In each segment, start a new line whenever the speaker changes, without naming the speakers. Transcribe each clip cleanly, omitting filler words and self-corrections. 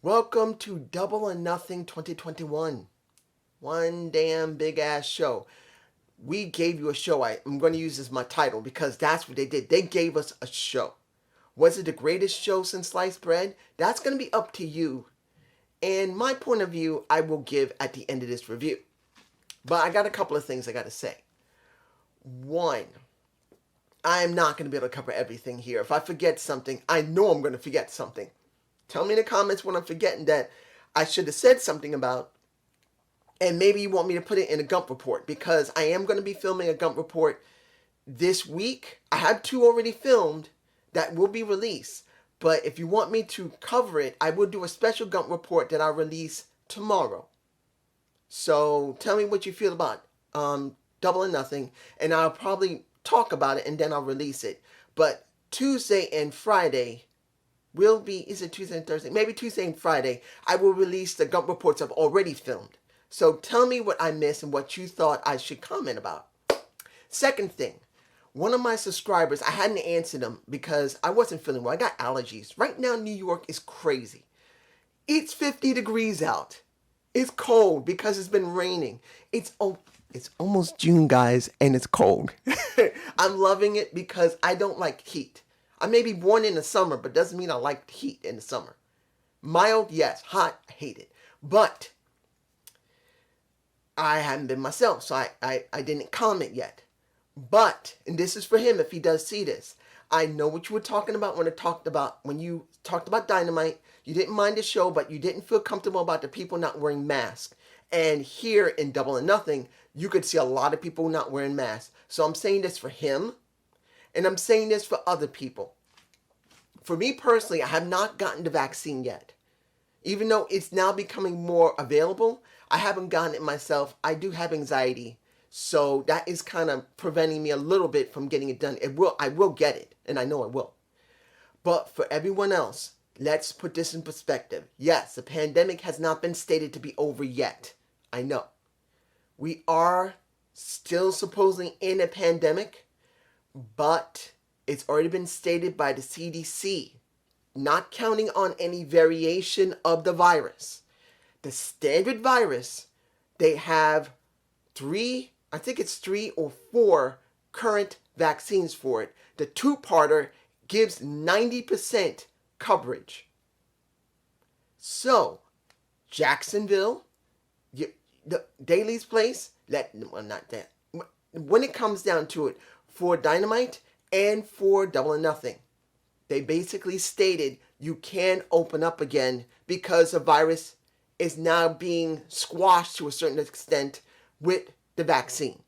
Welcome to Double or Nothing 2021. One damn big ass show. We gave you a show. I'm going to use as my title because that's what they did. They gave us a show. Was it the greatest show since sliced bread? That's going to be up to you. And my point of view, I will give at the end of this review. But I got a couple of things I got to say. One, I am not going to be able to cover everything here. If I forget something, I know I'm going to forget something. Tell me in the comments when I'm forgetting that I should have said something about. And maybe you want me to put it in a Gump report because I am going to be filming a Gump report this week. I have 2 already filmed that will be released. But if you want me to cover it, I will do a special Gump report that I'll release tomorrow. So tell me what you feel about Double or Nothing. And I'll probably talk about it and then I'll release it. But Tuesday and Friday will be, is it Tuesday and Thursday? Maybe Tuesday and Friday, I will release the Gump reports I've already filmed. So tell me what I missed and what you thought I should comment about. Second thing, one of my subscribers, I hadn't answered them because I wasn't feeling well. I got allergies. Right now, New York is crazy. It's 50 degrees out. It's cold because it's been raining. It's almost June, guys, and it's cold. I'm loving it because I don't like heat. I may be born in the summer, but doesn't mean I like heat in the summer. Mild, yes. Hot, I hate it. But I haven't been myself, so I didn't comment yet. But, and this is for him if he does see this, I know what you were talking about when you talked about Dynamite. You didn't mind the show, but you didn't feel comfortable about the people not wearing masks. And here in Double or Nothing, you could see a lot of people not wearing masks. So I'm saying this for him. And I'm saying this for other people. For me personally, I have not gotten the vaccine yet. Even though it's now becoming more available, I haven't gotten it myself. I do have anxiety. So that is kind of preventing me a little bit from getting it done. I will get it, and I know I will. But for everyone else, let's put this in perspective. Yes, the pandemic has not been stated to be over yet. I know. We are still supposedly in a pandemic. But it's already been stated by the CDC, not counting on any variation of the virus. The standard virus, they have 3 or 4 current vaccines for it. The 2-parter gives 90% coverage. So, Jacksonville, the Daly's Place, not that. When it comes down to it, for Dynamite and for Double or Nothing, they basically stated you can open up again because the virus is now being squashed to a certain extent with the vaccine.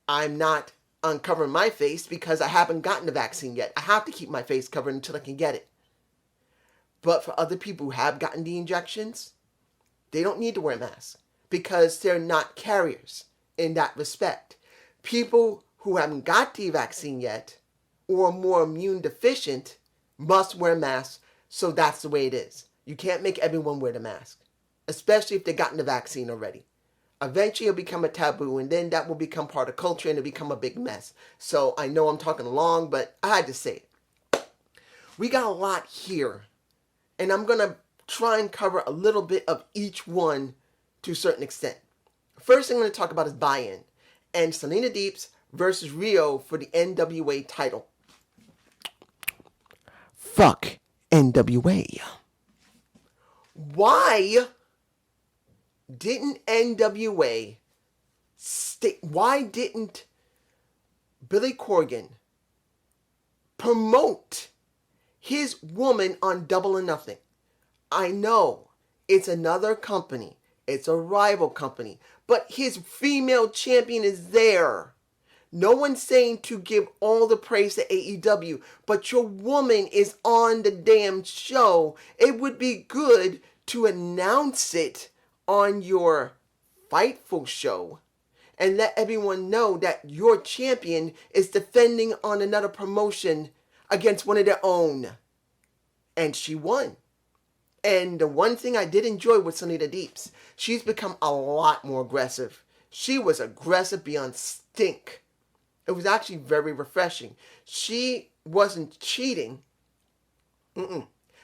I'm not uncovering my face because I haven't gotten the vaccine yet. I have to keep my face covered until I can get it. But for other people who have gotten the injections, they don't need to wear masks because they're not carriers in that respect. People who haven't got the vaccine yet or are more immune deficient must wear masks, so that's the way it is. You can't make everyone wear the mask, especially if they've gotten the vaccine already. Eventually it'll become a taboo, and then that will become part of culture and it'll become a big mess. So I know I'm talking long, but I had to say it. We got a lot here, and I'm going to try and cover a little bit of each one to a certain extent. First thing I'm going to talk about is buy-in. And Selena Deeps versus Aew for the NWA title. Fuck NWA. Why didn't NWA why didn't Billy Corgan promote his woman on Double or Nothing? I know it's another company. It's a rival company. But his female champion is there. No one's saying to give all the praise to AEW, but your woman is on the damn show. It would be good to announce it on your Fightful show and let everyone know that your champion is defending on another promotion against one of their own. And she won. And the one thing I did enjoy with Selena Deeps, she's become a lot more aggressive. She was aggressive beyond stink. It was actually very refreshing. She wasn't cheating.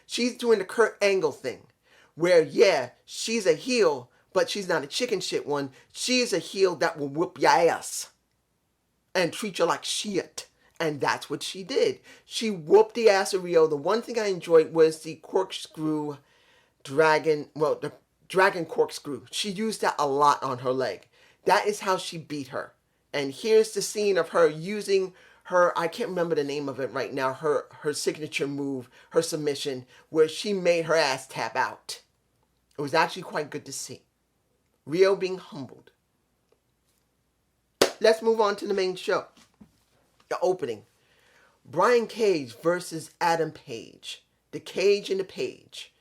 She's doing the Kurt Angle thing, where, yeah, she's a heel, but she's not a chicken shit one. She's a heel that will whoop your ass and treat you like shit. And that's what she did. She whooped the ass of Aew. The one thing I enjoyed was the corkscrew dragon, well, the dragon corkscrew. She used that a lot on her leg. That is how she beat her. And here's the scene of her using her, I can't remember the name of it right now, her signature move, her submission, where she made her ass tap out. It was actually quite good to see. Aew being humbled. Let's move on to the main show. The opening. Brian Cage versus Adam Page. The Cage and the Page.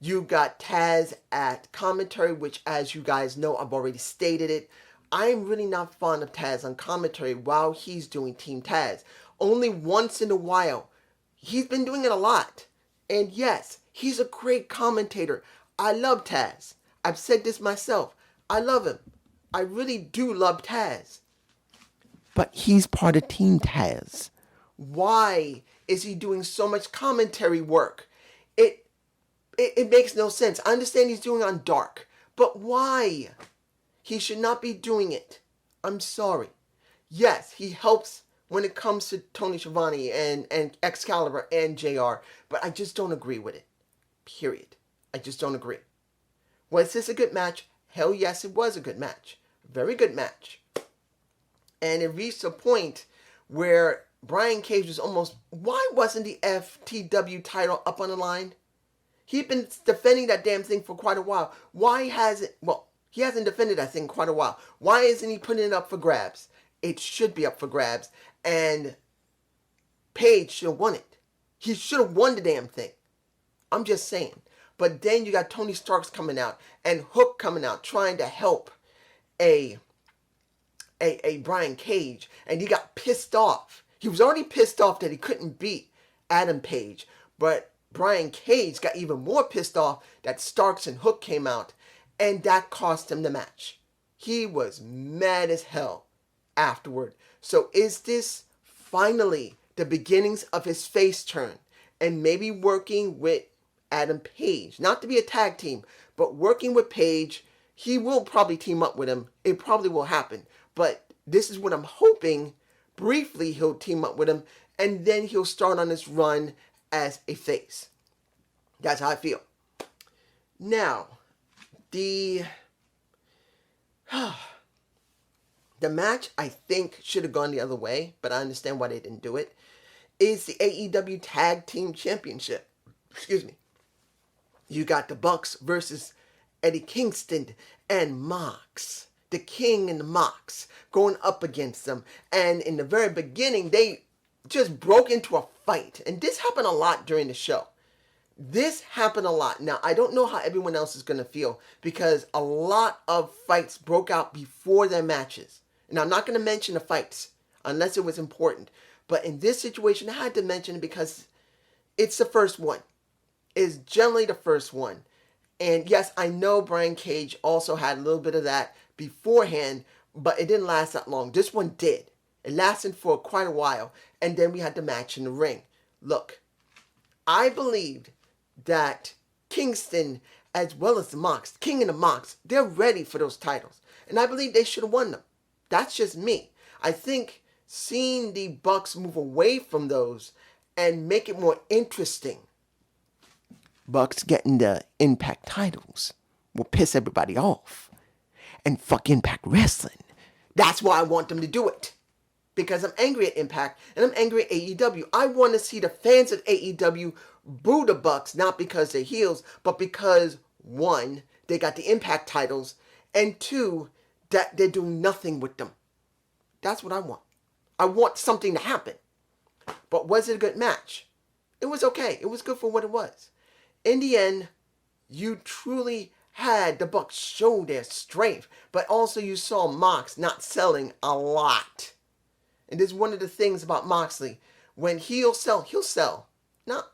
You got Taz at commentary, which, as you guys know, I've already stated it. I'm really not fond of Taz on commentary while he's doing Team Taz. Only once in a while. He's been doing it a lot. And yes, he's a great commentator. I love Taz. I've said this myself. I love him. I really do love Taz. But he's part of Team Taz. Why is he doing so much commentary work? It makes no sense. I understand he's doing on Dark. But why? He should not be doing it. I'm sorry. Yes, he helps when it comes to Tony Schiavone and Excalibur and JR. But I just don't agree with it. Period. I just don't agree. Was this a good match? Hell yes, it was a good match. Very good match. And it reached a point where Brian Cage was almost... Why wasn't the FTW title up on the line? He'd been defending that damn thing for quite a while. Why hasn't... Well, he hasn't defended that thing in quite a while. Why isn't he putting it up for grabs? It should be up for grabs. And Page should have won it. He should have won the damn thing. I'm just saying. But then you got Tony Starks coming out and Hook coming out trying to help a Brian Cage, and he got pissed off. He was already pissed off that he couldn't beat Adam Page, but Brian Cage got even more pissed off that Starks and Hook came out, and that cost him the match. He was mad as hell afterward. So is this finally the beginnings of his face turn, and maybe working with Adam Page, not to be a tag team, but working with Page? He will probably team up with him. It probably will happen. But this is what I'm hoping. Briefly, he'll team up with him, and then he'll start on this run as a face. That's how I feel. Now, the match, I think, should have gone the other way, but I understand why they didn't do it, is the AEW Tag Team Championship. Excuse me. You got the Bucks versus Eddie Kingston and Mox. The King and the Mox going up against them. And in the very beginning, they just broke into a fight. And this happened a lot during the show. This happened a lot. Now, I don't know how everyone else is going to feel, because a lot of fights broke out before their matches. And I'm not going to mention the fights unless it was important. But in this situation, I had to mention it because it's the first one. It's generally the first one. And yes, I know Brian Cage also had a little bit of that beforehand, but it didn't last that long. This one did. It lasted for quite a while, and then we had the match in the ring. Look, I believed that Kingston, as well as the Mox, King and the Mox, they're ready for those titles, and I believe they should have won them. That's just me. I think seeing the Bucks move away from those and make it more interesting, Bucks getting the Impact titles, will piss everybody off. And fuck Impact Wrestling. That's why I want them to do it. Because I'm angry at Impact and I'm angry at AEW. I want to see the fans of AEW boo the Bucks, not because they're heels, but because, one, they got the Impact titles, and two, that they're doing nothing with them. That's what I want. I want something to happen. But was it a good match? It was okay. It was good for what it was. In the end, you truly had the Bucks show their strength, but also you saw Mox not selling a lot. And this is one of the things about Moxley. When he'll sell. Not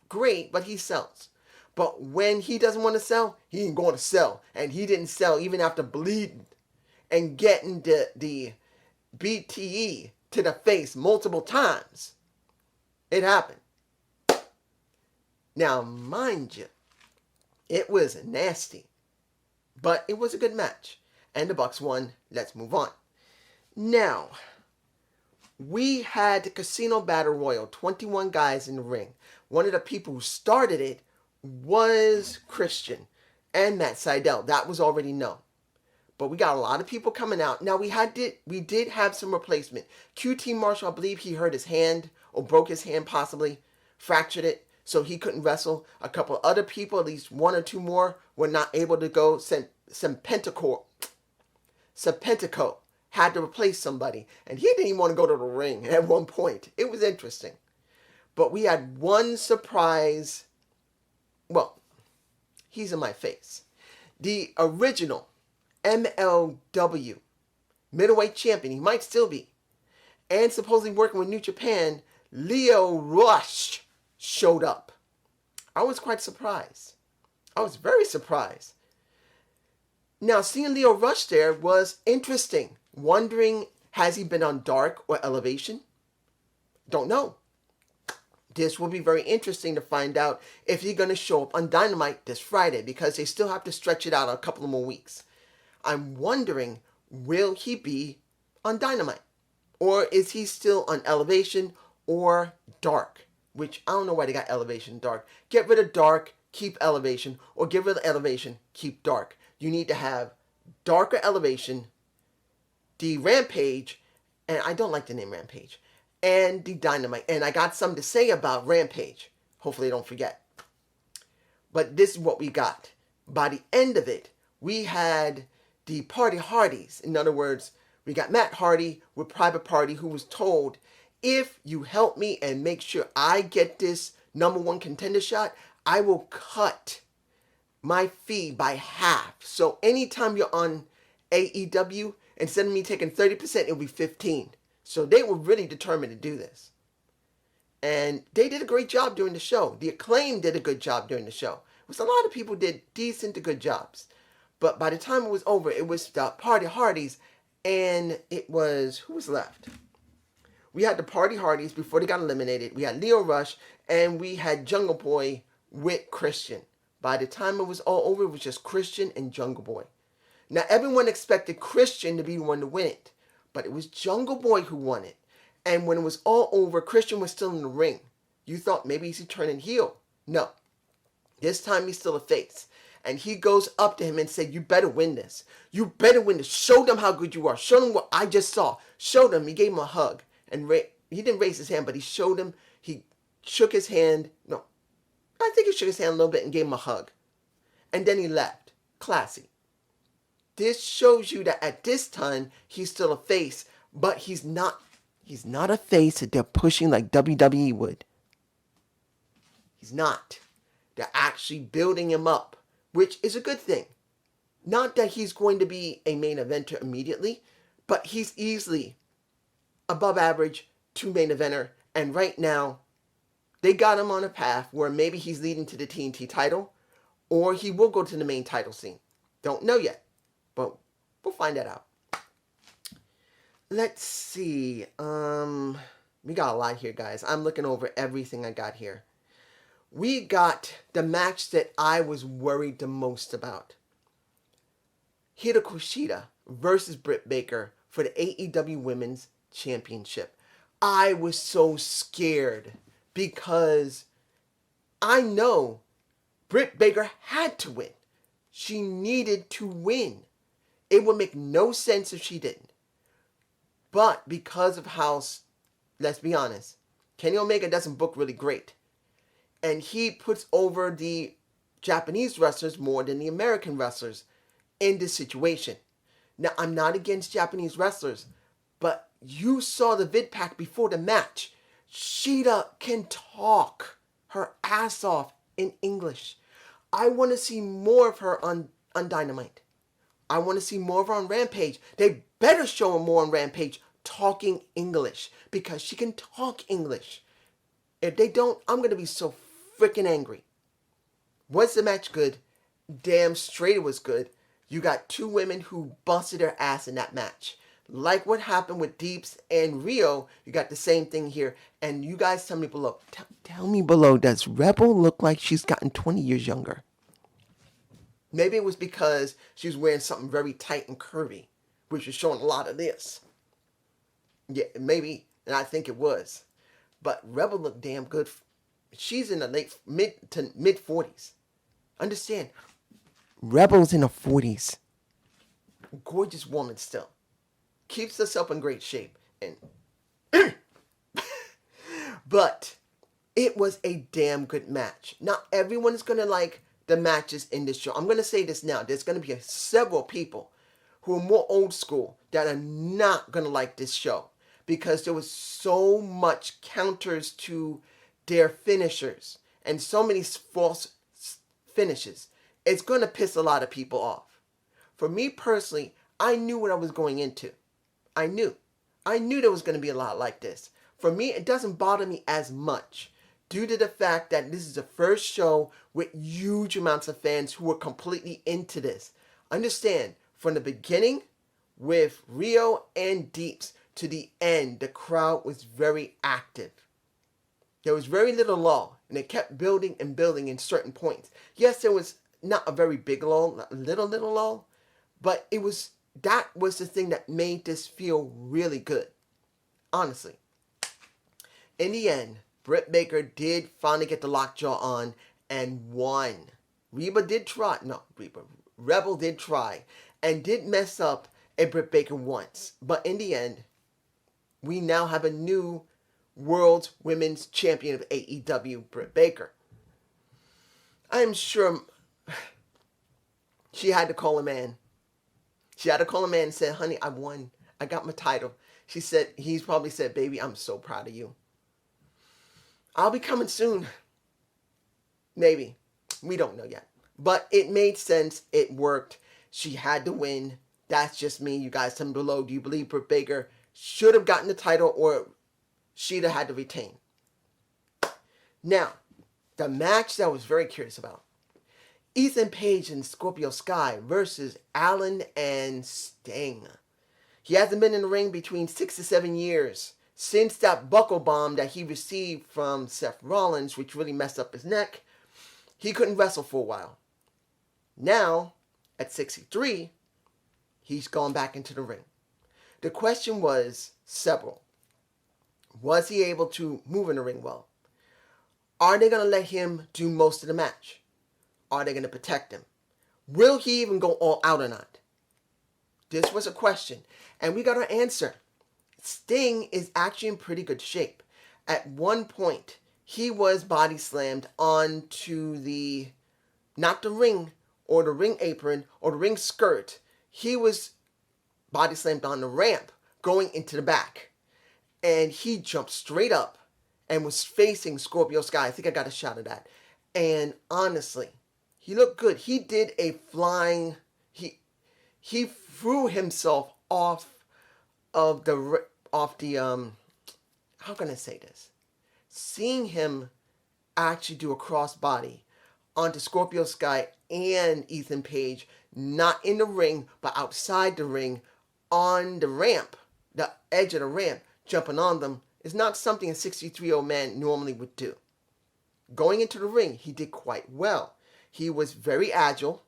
great, but he sells. But when he doesn't want to sell, he ain't going to sell. And he didn't sell even after bleeding and getting the BTE to the face multiple times. It happened. Now, mind you, it was nasty, but it was a good match. And the Bucks won. Let's move on. Now, we had the Casino Battle Royal, 21 guys in the ring. One of the people who started it was Christian and Matt Sydal. That was already known. But we got a lot of people coming out. Now, we did have some replacement. QT Marshall, I believe he hurt his hand or broke his hand possibly, fractured it, so he couldn't wrestle. A couple other people, at least one or two more, were not able to go. Serpentico had to replace somebody, and he didn't even want to go to the ring at one point. It was interesting. But we had one surprise. Well, he's in my face. The original MLW middleweight champion, he might still be, and supposedly working with New Japan, Lio Rush showed up. I was quite surprised. I was very surprised. Now, seeing Lio Rush there was interesting. Wondering, has he been on Dark or Elevation? Don't know. This will be very interesting to find out if he's going to show up on Dynamite this Friday, because they still have to stretch it out a couple of more weeks. I'm wondering, will he be on Dynamite? Or is he still on Elevation or Dark? Which, I don't know why they got Elevation and Dark. Get rid of Dark, keep Elevation, or get rid of Elevation, keep Dark. You need to have Dark or Elevation, the Rampage, and I don't like the name Rampage, and the Dynamite. And I got something to say about Rampage. Hopefully I don't forget. But this is what we got. By the end of it, we had the Party Hardys. In other words, we got Matt Hardy with Private Party, who was told, if you help me and make sure I get this #1 contender shot, I will cut my fee by half. So anytime you're on AEW, instead of me taking 30%, it'll be 15%. So they were really determined to do this. And they did a great job during the show. The Acclaim did a good job during the show. It was a lot of people did decent to good jobs. But by the time it was over, it was the Party Hardys, and it was, who was left? We had the Party Hardys before they got eliminated. We had Lio Rush, and we had Jungle Boy with Christian. By the time it was all over, it was just Christian and Jungle Boy. Now, everyone expected Christian to be the one to win it, but it was Jungle Boy who won it. And when it was all over, Christian was still in the ring. You thought maybe he's turning heel. No. This time he's still a face. And he goes up to him and said, you better win this. You better win this. Show them how good you are. Show them what I just saw. Show them. He gave him a hug. And he didn't raise his hand, but he showed him. He shook his hand. No. I think he shook his hand a little bit and gave him a hug. And then he left. Classy. This shows you that at this time, he's still a face, but he's not a face that they're pushing like WWE would. He's not. They're actually building him up, which is a good thing. Not that he's going to be a main eventer immediately, but he's easily above average to main eventer. And right now, they got him on a path where maybe he's leading to the TNT title, or he will go to the main title scene. Don't know yet, but we'll find that out. Let's see. We got a lot here, guys. I'm looking over everything I got here. We got the match that I was worried the most about. Hito Kushida versus Britt Baker for the AEW Women's Championship. I was so scared because I know Britt Baker had to win. She needed to win. It would make no sense if she didn't. But because of how, let's be honest, Kenny Omega doesn't book really great. And he puts over the Japanese wrestlers more than the American wrestlers in this situation. Now, I'm not against Japanese wrestlers, but you saw the vid pack before the match. Shida can talk her ass off in English. I want to see more of her on Dynamite. I want to see more of her on Rampage. They better show her more on Rampage talking English, because she can talk English. If they don't, I'm going to be so freaking angry. Was the match good? Damn straight it was good. You got two women who busted their ass in that match. Like what happened with Deeps and Rio, you got the same thing here. And you guys tell me below. Tell me below, does Rebel look like she's gotten 20 years younger? Maybe it was because she was wearing something very tight and curvy, which was showing a lot of this. Yeah, maybe. And I think it was. But Rebel looked damn good. She's in the mid to mid 40s. Understand, Rebel's in her 40s. Gorgeous woman still. Keeps herself in great shape. And but it was a damn good match. Not everyone is going to like the matches in this show. I'm going to say this now. There's going to be several people who are more old school that are not going to like this show because there was so much counters to their finishers and so many false finishes. It's going to piss a lot of people off. For me personally, I knew what I was going into. I knew there was going to be a lot like this. For me, it doesn't bother me as much due to the fact that this is the first show with huge amounts of fans who are completely into this. Understand, from the beginning with Rio and Deeps to the end, the crowd was very active. There was very little lull, and it kept building and building in certain points. Yes, there was not a very big lull, little lull, but that was the thing that made this feel really good. Honestly. In the end, Britt Baker did finally get the lockjaw on and won. Rebel did try and did mess up a Britt Baker once. But in the end, we now have a new World Women's Champion of AEW, Britt Baker. I am sure she had to call a man. She had to call a man and say, honey, I won. I got my title. He's probably said, baby, I'm so proud of you. I'll be coming soon. Maybe. We don't know yet. But it made sense. It worked. She had to win. That's just me. You guys tell me below. Do you believe Britt Baker should have gotten the title or she'd have had to retain? Now, the match that I was very curious about. Ethan Page and Scorpio Sky versus Allin and Sting. He hasn't been in the ring between 6 to 7 years since that buckle bomb that he received from Seth Rollins, which really messed up his neck. He couldn't wrestle for a while. Now, at 63, he's gone back into the ring. The question was several. Was he able to move in the ring well? Are they going to let him do most of the match? Are they going to protect him? Will he even go all out or not? This was a question, and we got our answer. Sting is actually in pretty good shape. At one point, he was body slammed onto not the ring or the ring apron or the ring skirt. He was body slammed on the ramp going into the back. And he jumped straight up and was facing Scorpio Sky. I think I got a shot of that. And honestly, he looked good. He did a flying, he threw himself off the, how can I say this? Seeing him actually do a crossbody onto Scorpio Sky and Ethan Page, not in the ring, but outside the ring, on the ramp, the edge of the ramp, jumping on them, is not something a 63-year-old man normally would do. Going into the ring, he did quite well. He was very agile.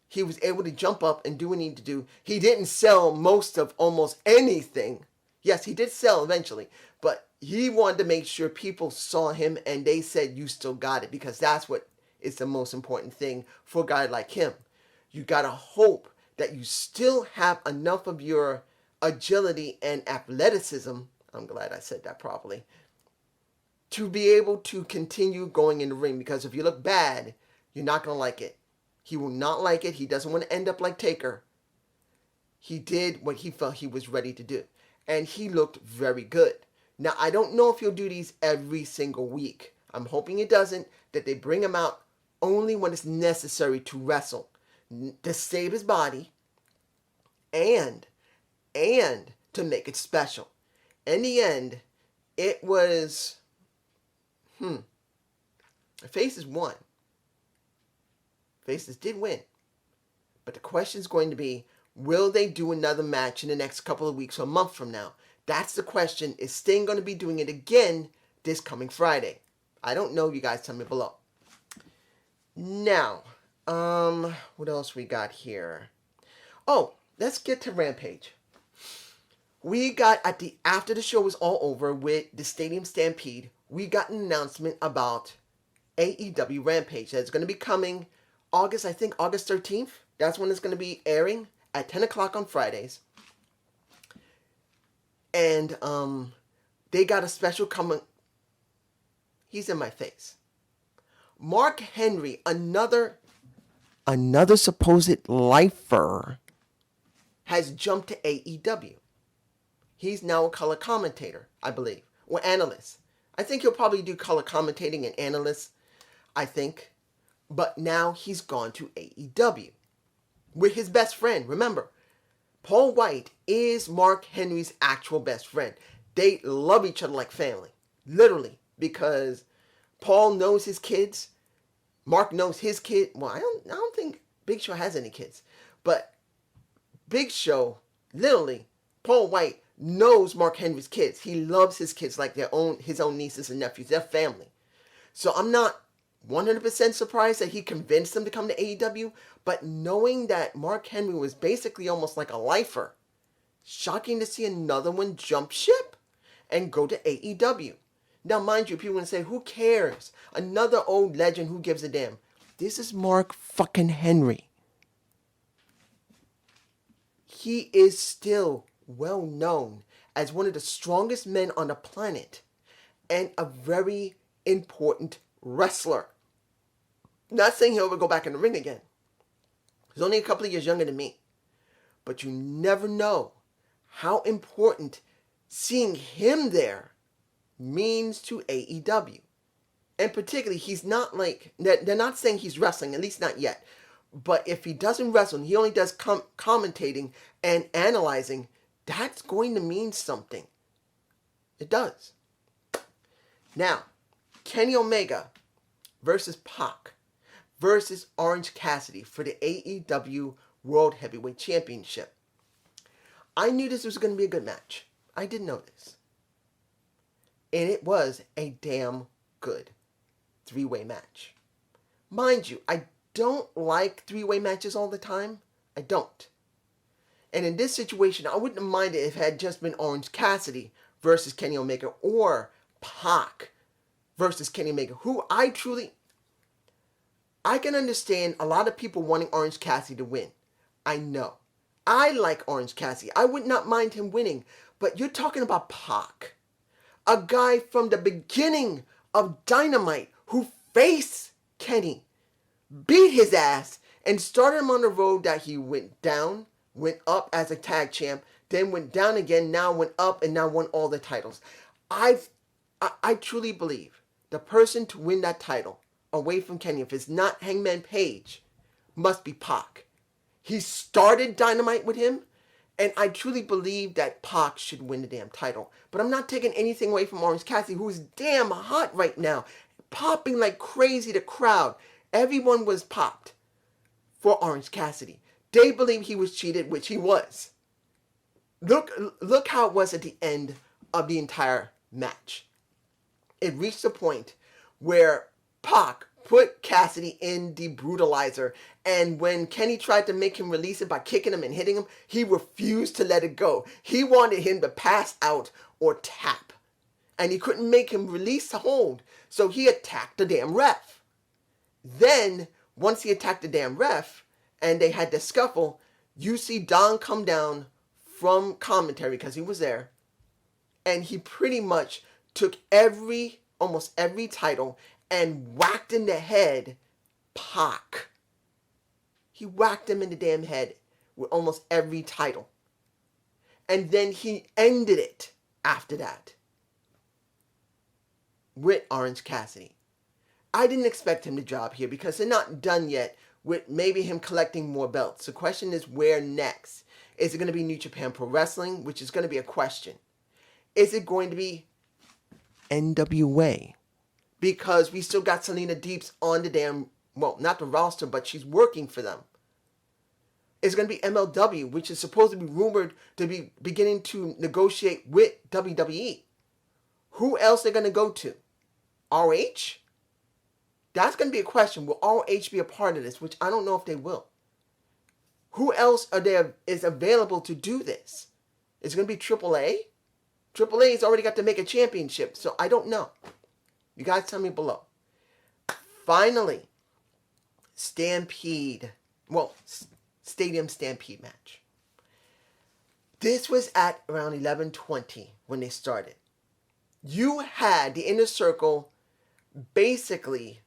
He was able to jump up and do what he needed to do. He didn't sell most of almost anything. Yes, he did sell eventually, but he wanted to make sure people saw him and they said, you still got it, because that's what is the most important thing for a guy like him. You got to hope that you still have enough of your agility and athleticism, I'm glad I said that properly, to be able to continue going in the ring, because if you look bad, you're not going to like it. He will not like it. He doesn't want to end up like Taker. He did what he felt he was ready to do, and he looked very good. Now, I don't know if he'll do these every single week. I'm hoping it doesn't, that they bring him out only when it's necessary to wrestle, to save his body, and to make it special. In the end, it was, the Faces won. Faces did win. But the question is going to be, Will they do another match in the next couple of weeks or a month from now? That's the question. Is Sting going to be doing it again this coming Friday? I don't know. You guys tell me below. Now, what else we got here? Oh, let's get to Rampage. We got after the show was all over with the Stadium Stampede, we got an announcement about AEW Rampage that's going to be coming August 13th. That's when it's going to be airing at 10 o'clock on Fridays. And they got a special comment. He's in my face. Mark Henry, another supposed lifer, has jumped to AEW. He's now a color commentator, I believe, or analyst. I think he'll probably do color commentating and analyst, I think. But now he's gone to AEW with his best friend. Remember, Paul White is Mark Henry's actual best friend. They love each other like family, literally, because Paul knows his kids. Mark knows his kid. Well, I don't think Big Show has any kids, but Big Show, literally, Paul White knows Mark Henry's kids. He loves his kids like his own nieces and nephews. They're family. So I'm not 100% surprised that he convinced them to come to AEW, but knowing that Mark Henry was basically almost like a lifer, shocking to see another one jump ship and go to AEW. Now, mind you, people want to say, who cares? Another old legend, who gives a damn? This is Mark fucking Henry. He is still well known as one of the strongest men on the planet and a very important wrestler. Not saying he'll ever go back in the ring again. He's only a couple of years younger than me. But you never know how important seeing him there means to AEW. And particularly, he's not like, they're not saying he's wrestling, at least not yet. But if he doesn't wrestle, he only does commentating and analyzing, that's going to mean something. It does. Now, Kenny Omega versus Pock versus Orange Cassidy for the AEW World Heavyweight Championship. I knew this was going to be a good match. I did know this. And it was a damn good three-way match. Mind you, I don't like three-way matches all the time. I don't. And in this situation, I wouldn't have minded if it had just been Orange Cassidy versus Kenny Omega or Pock versus Kenny Omega, who I can understand a lot of people wanting Orange Cassidy to win. I know. I like Orange Cassidy. I would not mind him winning. But you're talking about Pock, a guy from the beginning of Dynamite who faced Kenny, beat his ass, and started him on the road that he went down, went up as a tag champ, then went down again, now went up, and now won all the titles. I truly believe the person to win that title away from Kenny, if it's not Hangman Page, must be Pock. He started Dynamite with him, and I truly believe that Pock should win the damn title. But I'm not taking anything away from Orange Cassidy, who is damn hot right now, popping like crazy. The crowd, everyone was popped for Orange Cassidy. They believe he was cheated, which he was. Look how it was at the end of the entire match. It reached a point where Pock put Cassidy in the brutalizer, and when Kenny tried to make him release it by kicking him and hitting him, he refused to let it go. He wanted him to pass out or tap, and he couldn't make him release the hold, so he attacked the damn ref. Then, once he attacked the damn ref, and they had the scuffle, you see Don come down from commentary, because he was there, and he pretty much took almost every title and whacked in the head Pock. He whacked him in the damn head with almost every title. And then he ended it after that with Orange Cassidy. I didn't expect him to drop here because they're not done yet with maybe him collecting more belts. The question is, where next? Is it going to be New Japan Pro Wrestling, which is going to be a question? Is it going to be NWA? Because we still got Selena Deeps on the damn, well, not the roster, but she's working for them. is going to be MLW, which is supposed to be rumored to be beginning to negotiate with WWE. Who else are they going to go to? ROH? That's going to be a question. Will ROH be a part of this? Which I don't know if they will. Who else is available to do this? Is it going to be AAA? AAA has already got to make a championship, so I don't know. You guys tell me below. Finally, Stampede. Well, Stadium Stampede match. This was at around 11:20 when they started. You had the Inner Circle basically,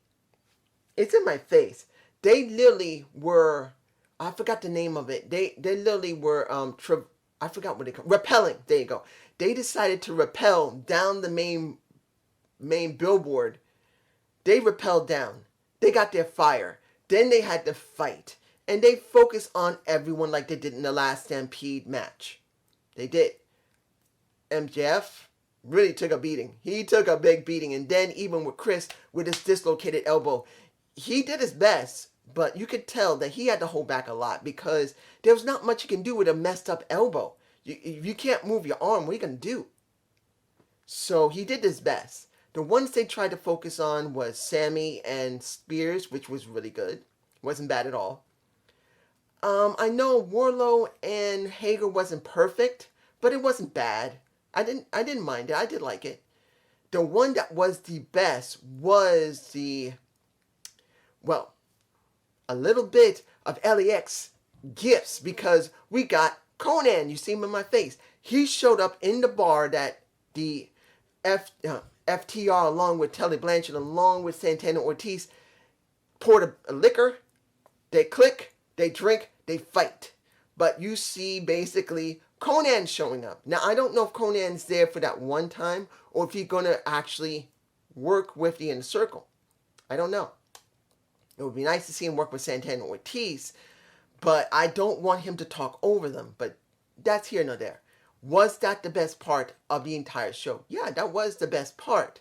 it's in my face. They literally were, I forgot the name of it. They literally were, I forgot what they call rappelling. There you go. They decided to rappel down the main billboard. They rappelled down. They got their fire. Then they had to fight. And they focused on everyone like they did in the last Stampede match. They did. MJF really took a beating. He took a big beating. And then even with Chris, with his dislocated elbow, he did his best. But you could tell that he had to hold back a lot because there was not much you can do with a messed up elbow. You can't move your arm. What are you going to do? So he did his best. The ones they tried to focus on was Sammy and Spears, which was really good. Wasn't bad at all. I know Wardlow and Hager wasn't perfect, but it wasn't bad. I didn't mind it. I did like it. The one that was the best was a little bit of LAX gifts because we got Conan. You see him in my face. He showed up in the bar that the FTR along with Tully Blanchard along with Santana Ortiz poured a liquor. They click, they drink, they fight. But you see basically Conan showing up. Now I don't know if Conan's there for that one time or if he's going to actually work with the Inner Circle. I don't know. It would be nice to see him work with Santana Ortiz, but I don't want him to talk over them. But that's here nor there. Was that the best part of the entire show? Yeah, that was the best part.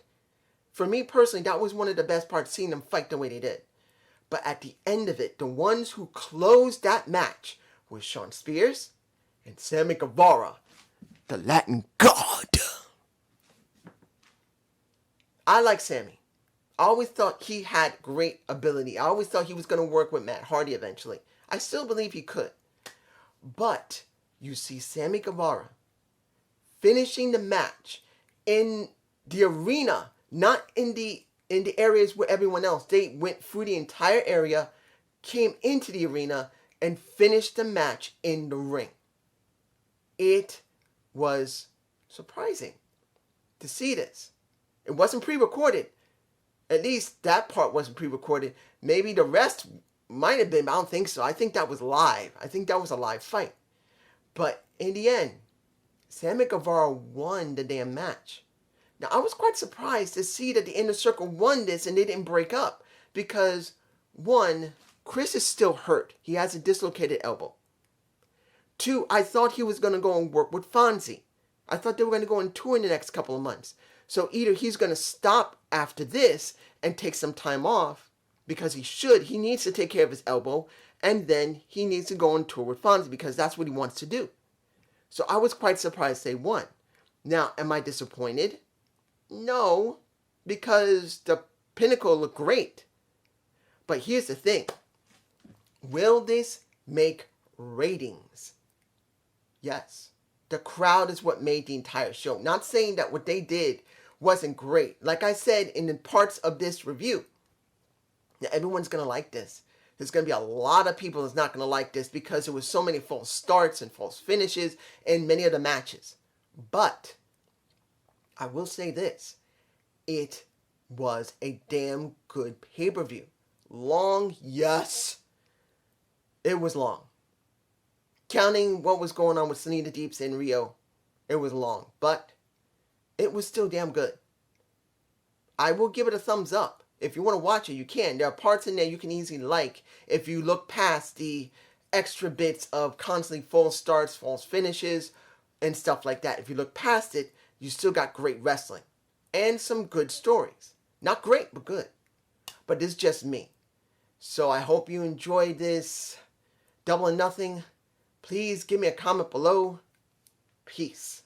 For me personally, that was one of the best parts, seeing them fight the way they did. But at the end of it, the ones who closed that match was Shawn Spears and Sammy Guevara, the Latin God. I like Sammy. I always thought he had great ability. I always thought he was going to work with Matt Hardy eventually. I still believe he could. But you see Sammy Guevara finishing the match in the arena, not in the areas where everyone else. They went through the entire area, came into the arena, and finished the match in the ring. It was surprising to see this. It wasn't pre-recorded. At least that part wasn't pre-recorded. Maybe the rest might have been, but I don't think so. I think that was live. I think that was a live fight. But in the end, Sammy Guevara won the damn match. Now, I was quite surprised to see that the Inner Circle won this and they didn't break up. Because, one, Chris is still hurt. He has a dislocated elbow. Two, I thought he was going to go and work with Fonzie. I thought they were going to go on tour in the next couple of months. So either he's going to stop after this and take some time off, because he needs to take care of his elbow, and then he needs to go on tour with Fonzie because that's what he wants to do. So I was quite surprised they won. Now, am I disappointed? No, because the Pinnacle looked great. But here's the thing. Will this make ratings? Yes. The crowd is what made the entire show. Not saying that what they did wasn't great. Like I said in the parts of this review, now everyone's going to like this. There's going to be a lot of people that's not going to like this because there was so many false starts and false finishes in many of the matches. But I will say this. It was a damn good pay-per-view. Long, yes. It was long. Counting what was going on with Selena Deeps in Rio, it was long. But it was still damn good. I will give it a thumbs up. If you want to watch it, you can. There are parts in there you can easily like if you look past the extra bits of constantly false starts, false finishes, and stuff like that. If you look past it, you still got great wrestling. And some good stories. Not great, but good. But this is just me. So I hope you enjoyed this Double or Nothing Please give me a comment below. Peace.